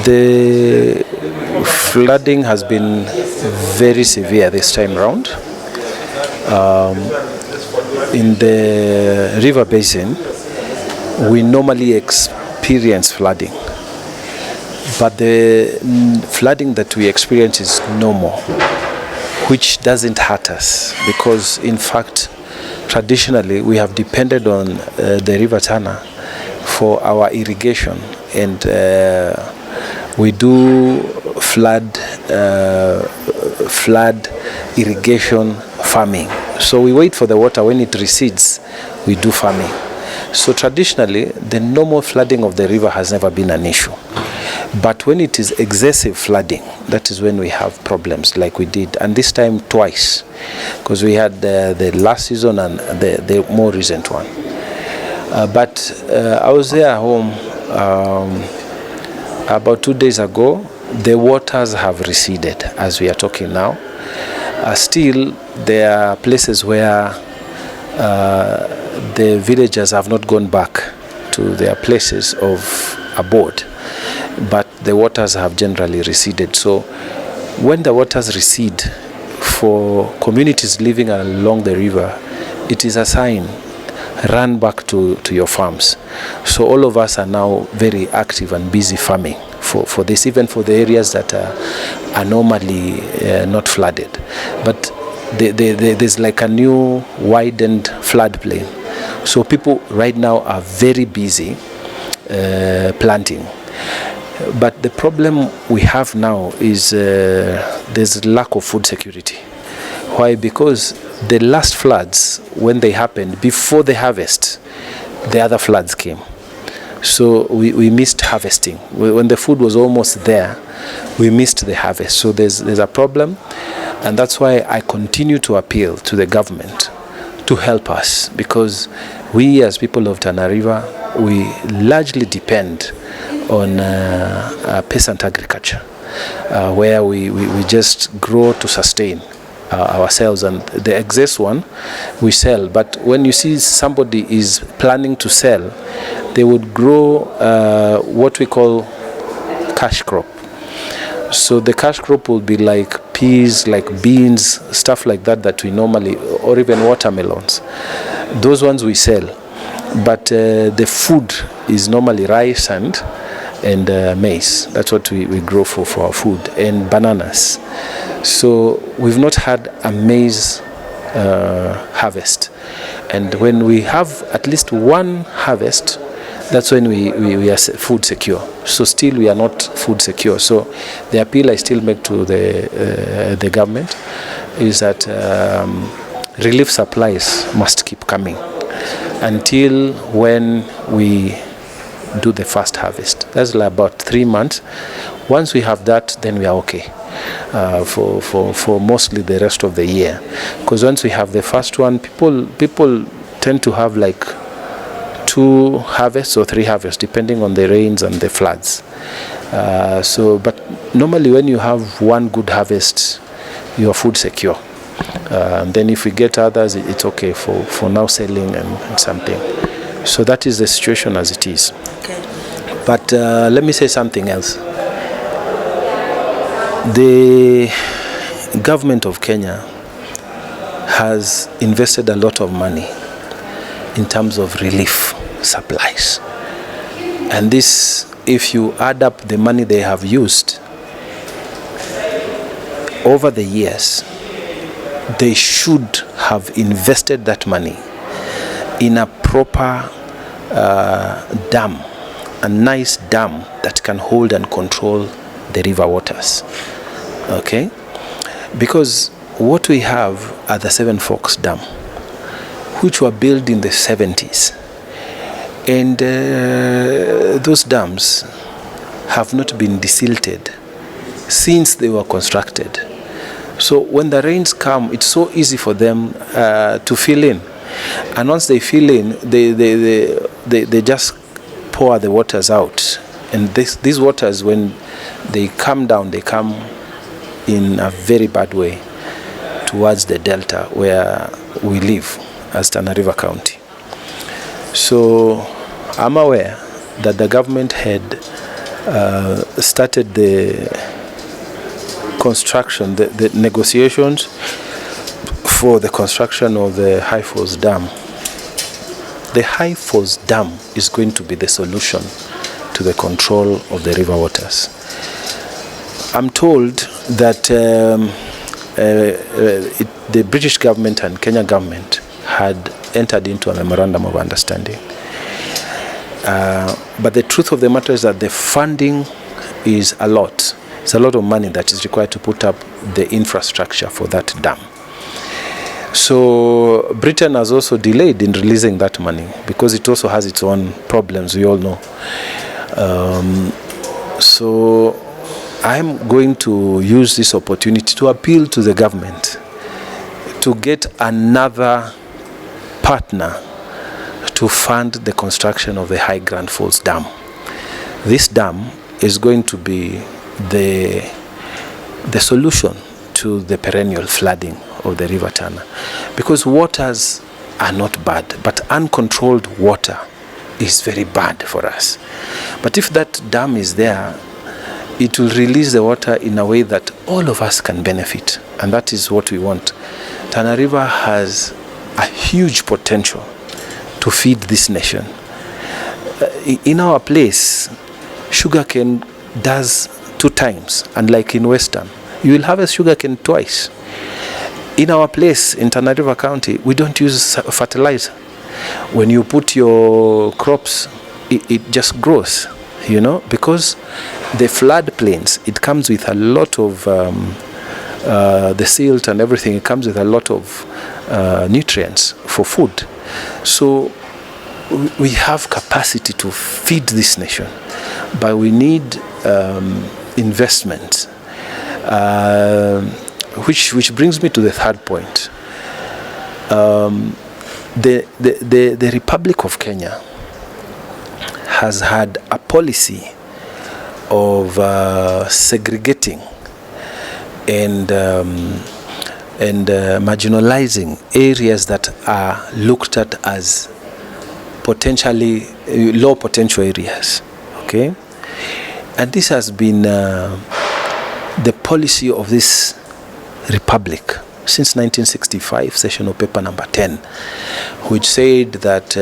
The flooding has been very severe this time round. In the river basin, we normally experience flooding, but the flooding that we experience is normal, which doesn't hurt us, because in fact traditionally we have depended on the river Tana for our irrigation, and we do flood irrigation farming. So we wait for the water. When it recedes, we do farming. So traditionally, the normal flooding of the river has never been an issue. But when it is excessive flooding, that is when we have problems like we did. And this time twice, because we had the last season and the more recent one. But I was there at home about 2 days ago. The waters have receded as we are talking now. Still, there are places where the villagers have not gone back to their places of abode, but the waters have generally receded. So when the waters recede, for communities living along the river, it is a sign: run back to your farms. So all of us are now very active and busy farming for this, even for the areas that are normally not flooded. But there's like a new widened floodplain. So people right now are very busy planting. But the problem we have now is there's lack of food security. Why? Because the last floods, when they happened, before the harvest, the other floods came. So we missed harvesting. When the food was almost there, we missed the harvest. So there's a problem, and that's why I continue to appeal to the government to help us, because we as people of Tana River, we largely depend on peasant agriculture, where we just grow to sustain ourselves, and the excess one we sell. But when you see somebody is planning to sell, they would grow what we call cash crop. So the cash crop will be like peas, like beans, stuff like that we normally, or even watermelons. Those ones we sell. But the food is normally rice and maize. That's what we grow for our food, and bananas. So we've not had a maize harvest. And when we have at least one harvest, that's when we are food secure. So still we are not food secure. So the appeal I still make to the government is that relief supplies must keep coming until when we do the first harvest. That's like about 3 months. Once we have that, then we are okay for mostly the rest of the year. Because once we have the first one, people tend to have like 2 harvests or 3 harvests, depending on the rains and the floods. But normally when you have one good harvest, you are food secure. And then if we get others, it's okay for now selling and something. So that is the situation as it is. Okay. But let me say something else. The government of Kenya has invested a lot of money in terms of relief supplies. And this, if you add up the money they have used over the years, they should have invested that money in a proper dam, a nice dam that can hold and control the river waters. Okay? Because what we have are the Seven Forks Dam, which were built in the 70s. And those dams have not been desilted since they were constructed. So when the rains come, it's so easy for them to fill in. And once they fill in, they just pour the waters out. And these waters, when they come down, they come in a very bad way towards the delta where we live as Tana River County. So I'm aware that the government had started the construction, the negotiations for the construction of the High Falls Dam. The High Falls Dam is going to be the solution to the control of the river waters. I'm told that the British government and Kenya government had entered into a memorandum of understanding. But the truth of the matter is that the funding is a lot. It's a lot of money that is required to put up the infrastructure for that dam. So Britain has also delayed in releasing that money because it also has its own problems, we all know. So I'm going to use this opportunity to appeal to the government to get another partner to fund the construction of the High Grand Falls Dam. This dam is going to be the solution to the perennial flooding of the River Tana, because waters are not bad, but uncontrolled water is very bad for us. But if that dam is there, it will release the water in a way that all of us can benefit, and that is what we want. Tana River has a huge potential to feed this nation. In our place, sugarcane does 2 times, unlike in Western. You will harvest sugarcane twice. In our place, in Tana River County, we don't use fertilizer. When you put your crops, it just grows, you know, because the floodplains, it comes with a lot of the silt and everything. It comes with a lot of nutrients for food. So we have capacity to feed this nation, but we need investment. Which brings me to the third point. The Republic of Kenya has had a policy of segregating and marginalizing areas that are looked at as potentially low potential areas. Okay, and this has been the policy of this republic since 1965, sessional paper number 10, which said that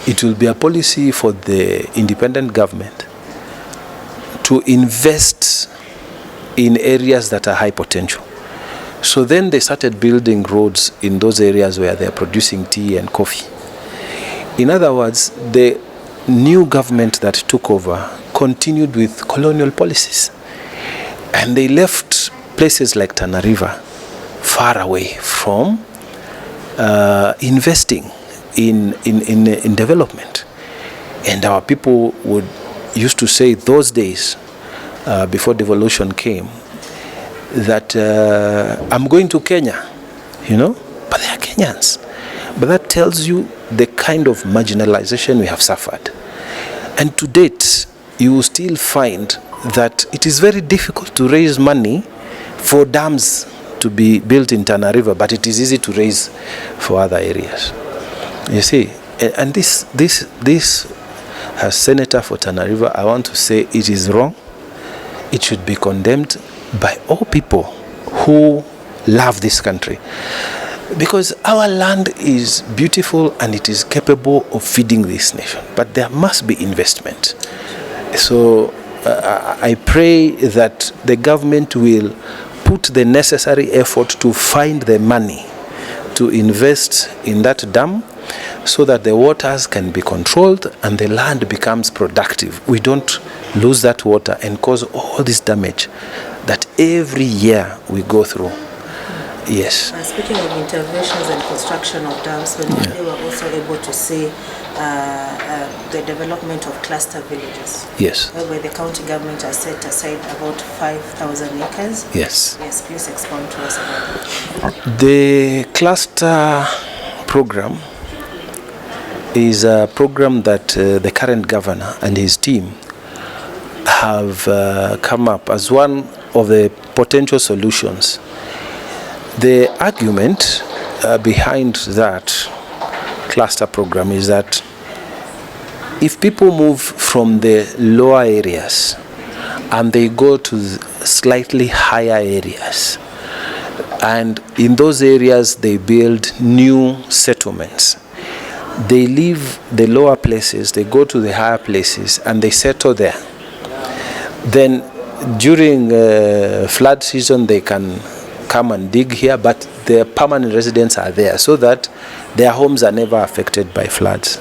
it will be a policy for the independent government to invest in areas that are high potential. So then they started building roads in those areas where they're producing tea and coffee. In other words, the new government that took over continued with colonial policies, and they left places like Tana River far away from investing in development. And our people used to say those days, before devolution came, that I'm going to Kenya, you know, but they are Kenyans. But that tells you the kind of marginalization we have suffered. And to date, you will still find that it is very difficult to raise money for dams to be built in Tana River, but it is easy to raise for other areas. You see, and this as Senator for Tana River, I want to say it is wrong. It should be condemned by all people who love this country, because our land is beautiful and it is capable of feeding this nation, but there must be investment. So I pray that the government will put the necessary effort to find the money to invest in that dam, so that the waters can be controlled and the land becomes productive. We don't lose that water and cause all this damage that every year we go through. Yes. Speaking of interventions and construction of dams, we were also able to see the development of cluster villages. Yes. Where the county government has set aside about 5,000 acres. Yes. Yes, please expound to us about it. The cluster program is a program that the current governor and his team have come up as one of the potential solutions. The argument behind that cluster program is that if people move from the lower areas and they go to slightly higher areas, and in those areas they build new settlements, they leave the lower places, they go to the higher places and they settle there. Then during flood season they can come and dig here, but their permanent residents are there so that their homes are never affected by floods.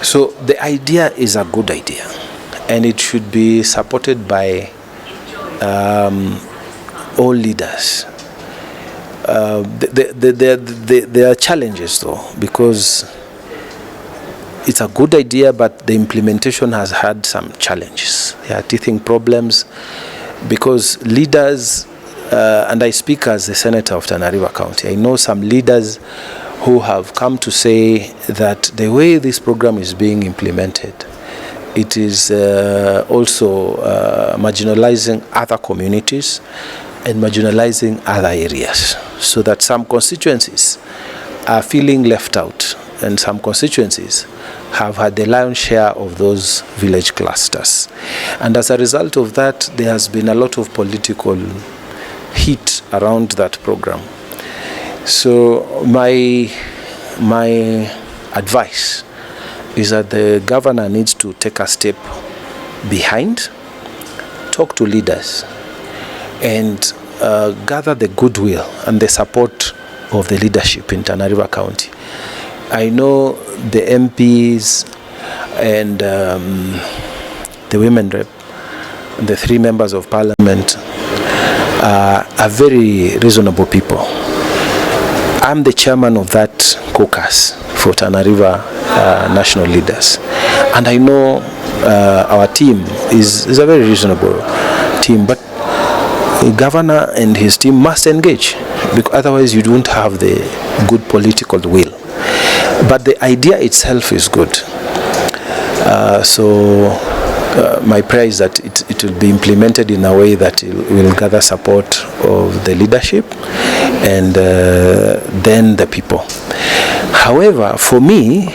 So the idea is a good idea, and it should be supported by all leaders. There are challenges though, because it's a good idea, but the implementation has had some challenges. There are teething problems because leaders, and I speak as the senator of Tana River County, I know some leaders who have come to say that the way this program is being implemented, it is also marginalizing other communities and marginalizing other areas, so that some constituencies are feeling left out, and some constituencies have had the lion's share of those village clusters. And as a result of that, there has been a lot of political heat around that program. So my advice is that the governor needs to take a step behind, talk to leaders, and gather the goodwill and the support of the leadership in Tana River County. I know the MPs and the women rep, the 3 members of parliament are very reasonable people. I'm the chairman of that caucus for Tana River national leaders, and I know our team is a very reasonable team, but the governor and his team must engage, because otherwise you don't have the good political will. But the idea itself is good. My prayer is that it will be implemented in a way that it will gather support of the leadership and then the people. However, for me,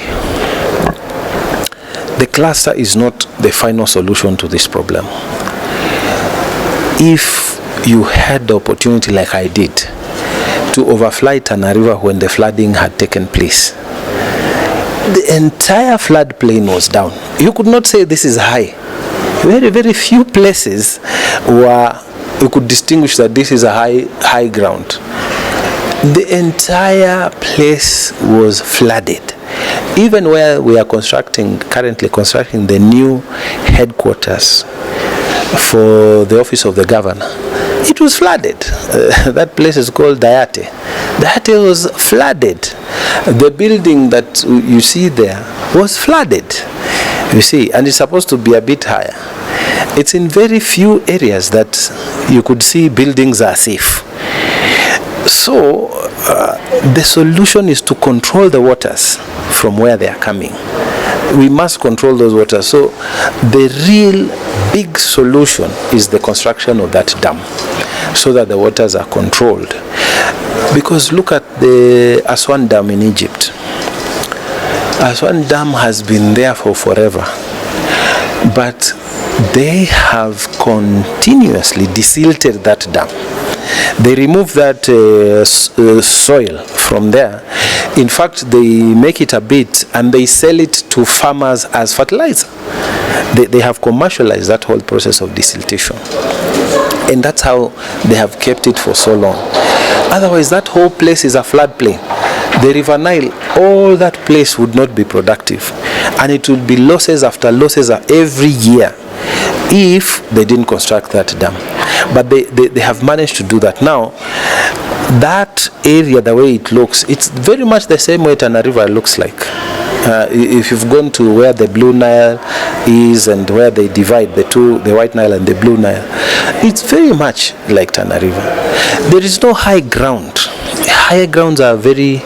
the cluster is not the final solution to this problem. If you had the opportunity, like I did, to overfly Tana River when the flooding had taken place, the entire floodplain was down. You could not say this is high. Very, very few places where you could distinguish that this is a high ground. The entire place was flooded. Even where we are currently constructing the new headquarters for the office of the governor, it was flooded. That place is called Dayate. Dayate was flooded. The building that you see there was flooded, you see, and it's supposed to be a bit higher. It's in very few areas that you could see buildings are safe. So the solution is to control the waters from where they are coming. We must control those waters. So the real big solution is the construction of that dam, so that the waters are controlled. Because look at the Aswan Dam in Egypt. Aswan Dam has been there for forever, but they have continuously desilted that dam. They remove that soil from there. In fact, they make it a bit and they sell it to farmers as fertilizer. They have commercialized that whole process of desiltation, and that's how they have kept it for so long. Otherwise, that whole place is a floodplain. The River Nile, all that place would not be productive, and it would be losses after losses every year if they didn't construct that dam. But they have managed to do that. Now, that area, the way it looks, it's very much the same way Tana River looks like. If you've gone to where the Blue Nile is and where they divide the two, the White Nile and the Blue Nile, it's very much like Tana River. There is no high ground. High grounds are very,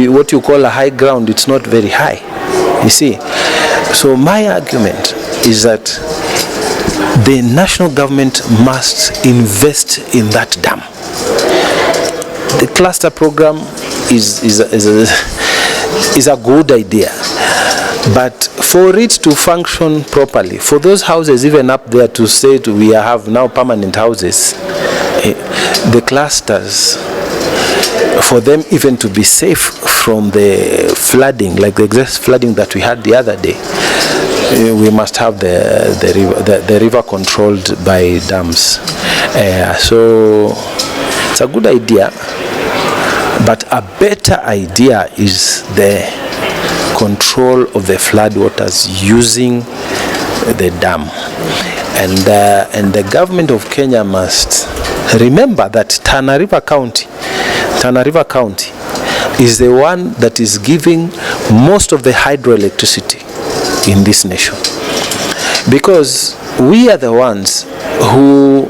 what you call a high ground, it's not very high, you see. So my argument is that the national government must invest in that dam. The cluster program is a good idea, But for it to function properly, for those houses even up there to say we have now permanent houses, the clusters, for them even to be safe from the flooding, like the exact flooding that we had the other day, we must have the river controlled by dams. So it's a good idea, but a better idea is the control of the flood waters using the dam. And the government of Kenya must remember that Tana River County is the one that is giving most of the hydroelectricity in this nation, because we are the ones who,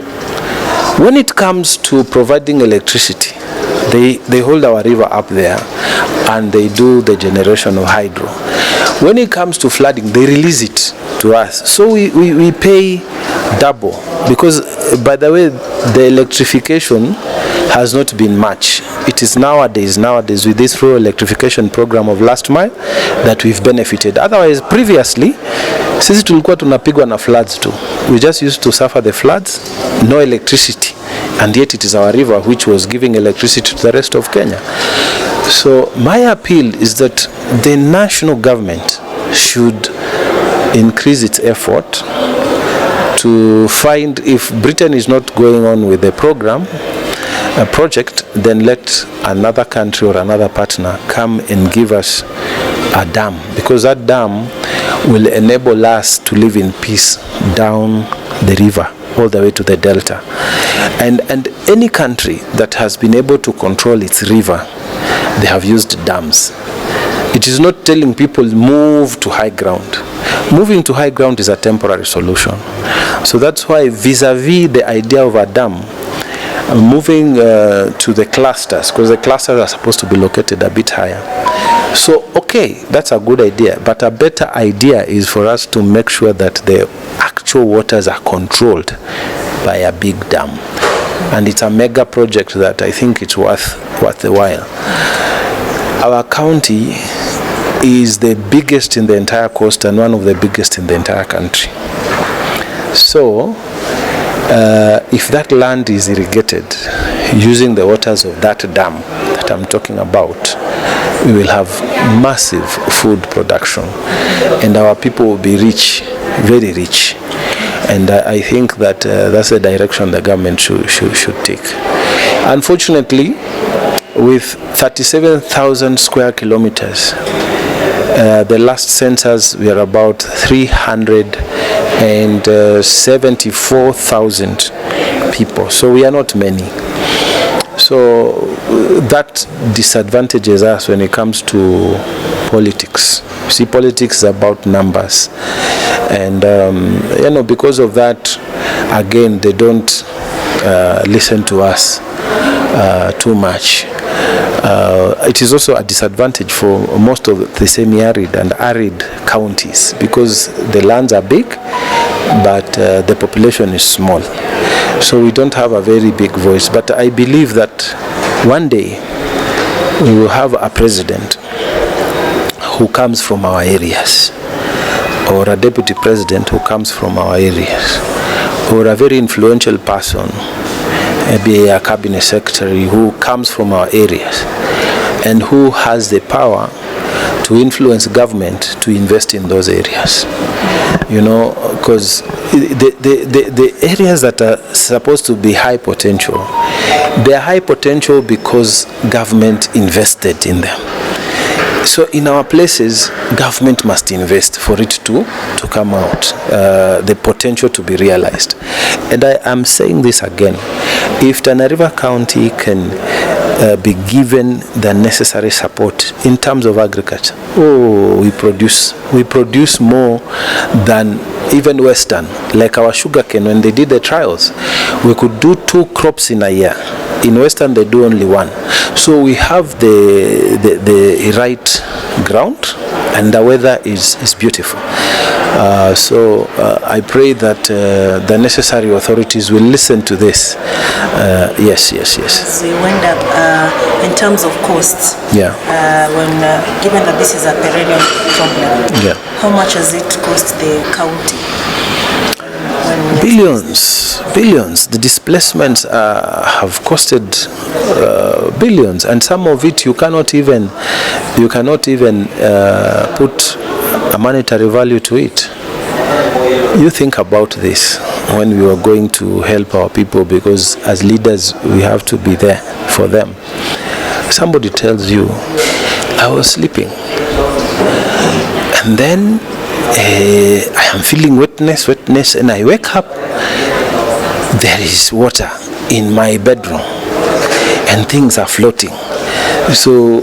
when it comes to providing electricity, they hold our river up there and they do the generation of hydro. When it comes to flooding, they release it to us, so we pay double, because by the way, the electrification has not been much. It is nowadays with this rural electrification program of last mile that we've benefited. Otherwise, previously, sisi tulikuwa tunapigwa na floods too. We just used to suffer the floods, no electricity, and yet it is our river which was giving electricity to the rest of Kenya. So my appeal is that the national government should increase its effort to find, if Britain is not going on with the program, a project, then let another country or another partner come and give us a dam, because that dam will enable us to live in peace down the river all the way to the delta. And any country that has been able to control its river, they have used dams. It is not telling people move to high ground. Moving to high ground is a temporary solution. So that's why vis-a-vis the idea of a dam, moving to the clusters, because the clusters are supposed to be located a bit higher. So, okay, that's a good idea, but a better idea is for us to make sure that the actual waters are controlled by a big dam. And it's a mega project that I think it's worth the while. Our county is the biggest in the entire coast and one of the biggest in the entire country. So, if that land is irrigated using the waters of that dam that I'm talking about, we will have massive food production and our people will be rich, very rich. And I think that that's the direction the government should take. Unfortunately, with 37,000 square kilometers, the last census we are about 374,000 people, so we are not many. So that disadvantages us when it comes to politics. See, politics is about numbers, and because of that, again, they don't listen to us too much. It is also a disadvantage for most of the semi-arid and arid counties, because the lands are big but the population is small, so we don't have a very big voice. But I believe that one day we will have a president who comes from our areas, or a deputy president who comes from our areas, or a very influential person, maybe a cabinet secretary who comes from our areas and who has the power to influence government to invest in those areas. Because the areas that are supposed to be high potential, they are high potential because government invested in them. So in our places, government must invest for it to come out, the potential to be realized. And I am saying this again, if Tana River County can be given the necessary support in terms of agriculture, we produce more than even Western. Like our sugarcane, when they did the trials, we could do 2 crops in a year. In Western, they do only 1. So we have the right ground, and the weather is beautiful. So I pray that the necessary authorities will listen to this. Yes. As we wind up, in terms of costs, Yeah. Given that this is a perennial problem, Yeah. how much has it cost the county? Billions. The displacements have costed billions, and some of it you cannot even put a monetary value to it. You think about this when we are going to help our people, because as leaders we have to be there for them. Somebody tells you, I was sleeping, and then I am feeling wetness, and I wake up, there is water in my bedroom and things are floating. So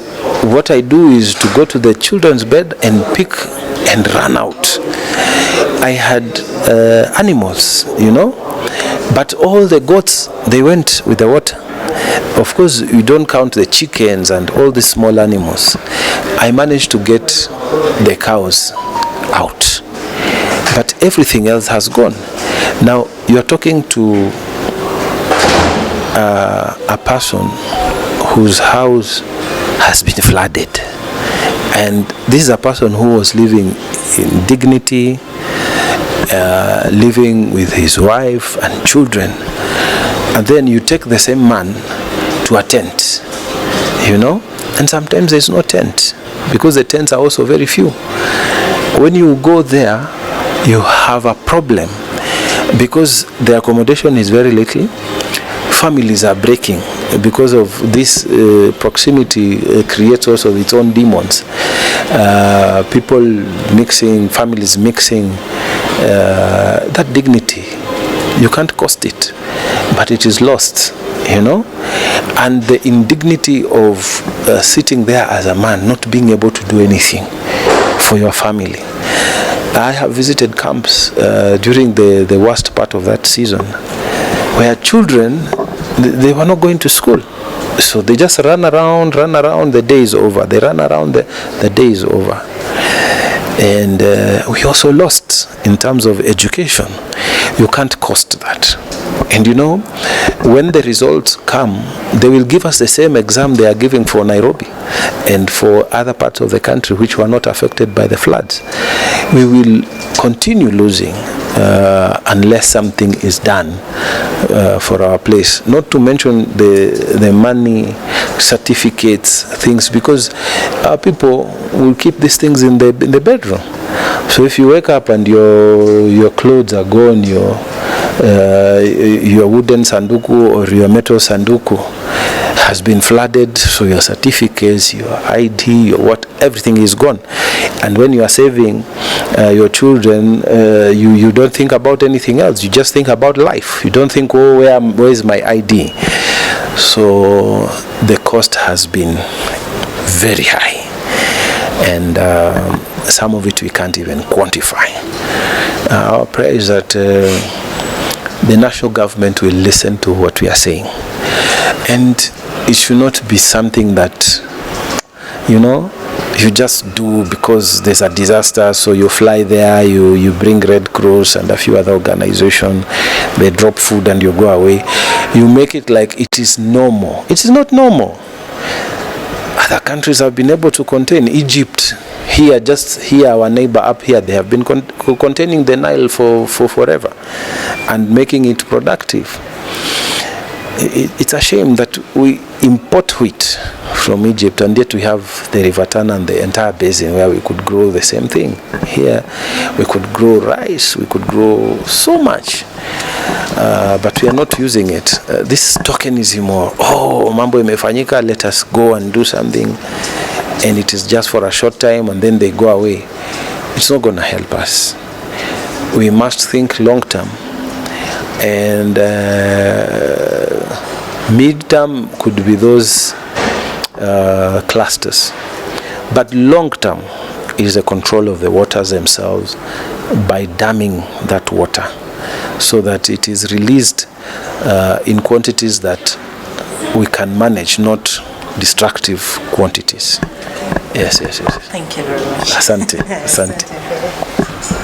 what I do is to go to the children's bed and pick and run out. I had animals, but all the goats, they went with the water. Of course, you don't count the chickens and all the small animals. I managed to get the cows out, but everything else has gone. Now you're talking to a person whose house has been flooded, and this is a person who was living in dignity, living with his wife and children, and then you take the same man to a tent, and sometimes there's no tent because the tents are also very few. When you go there, you have a problem because the accommodation is very little. Families are breaking because of this proximity creates also its own demons. People mixing, families mixing, that dignity, you can't cost it, but it is lost, and the indignity of sitting there as a man, not being able to do anything for your family. I have visited camps during the worst part of that season, where children, they were not going to school. So they just run around, the day is over. They run around, the day is over. And we also lost in terms of education. You can't cost that. And when the results come, they will give us the same exam they are giving for Nairobi and for other parts of the country which were not affected by the floods. We will continue losing unless something is done for our place. Not to mention the money, certificates, things, because our people will keep these things in the bedroom. So if you wake up and your clothes are gone, your wooden sanduku or your metal sanduku has been flooded, so your certificates, your ID, your everything is gone. And when you are saving your children, you don't think about anything else. You just think about life. You don't think, where is my ID? So the cost has been very high, and some of it we can't even quantify. Our prayer is that the national government will listen to what we are saying, and it should not be something that you just do because there's a disaster, so you fly there, you bring Red Cross and a few other organizations, they drop food and you go away. You make it like it is normal. It is not normal. Other countries have been able to contain. Egypt, here our neighbor up here, they have been containing the Nile for forever and making it productive. It's a shame that we import wheat from Egypt, and yet we have the River Tana and the entire basin where we could grow the same thing. Here we could grow rice, we could grow so much, but we are not using it. This tokenism or mambo imefanyika, let us go and do something, and it is just for a short time and then they go away. It's not going to help us. We must think long term, and mid-term could be those clusters, but long-term is the control of the waters themselves by damming that water so that it is released in quantities that we can manage, not destructive quantities. Yes. Thank you very much. Asante. Asante.